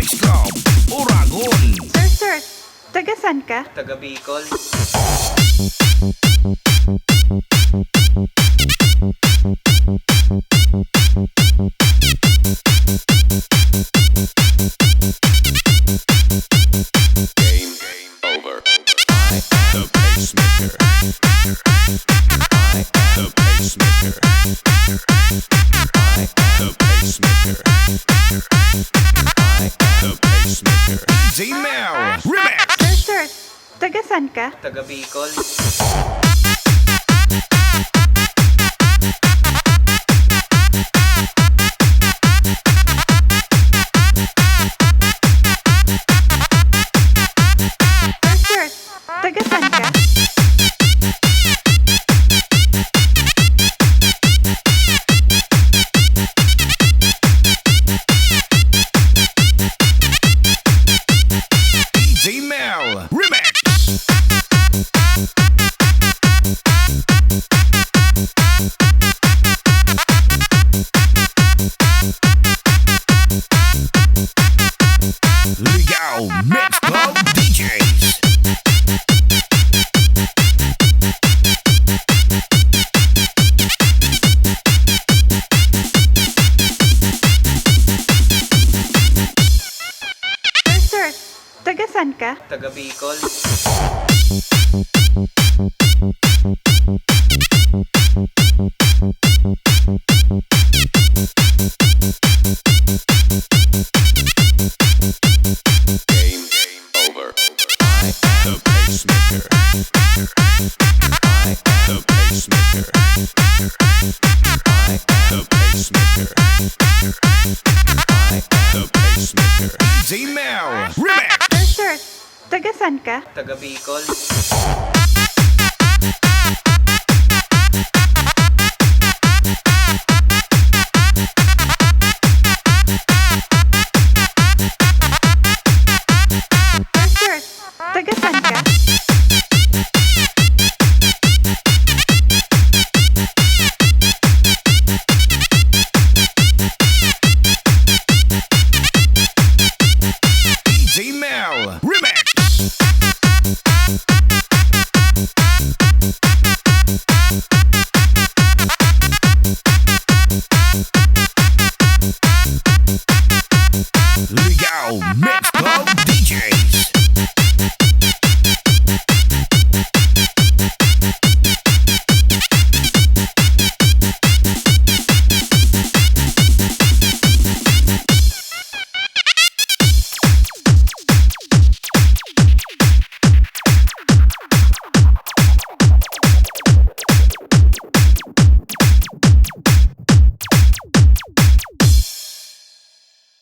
Mix Club, Oragon. Sir, taga saan ka? Taga Bicol. The pacemaker. The pacemaker. The pacemaker. The pacemaker. DJ Mel Remix. Sir, taga saan ka? Taga Bicol. Sir, taga saan ka? DJ Mel Remix. Legal Mix Club DJs. Sir, taga saan ka? Taga Bicol. The pacemaker. The pacemaker. The pacemaker. The pacemaker. DJ Mel Remix. Sir, taga saan ka? Taga Bicol.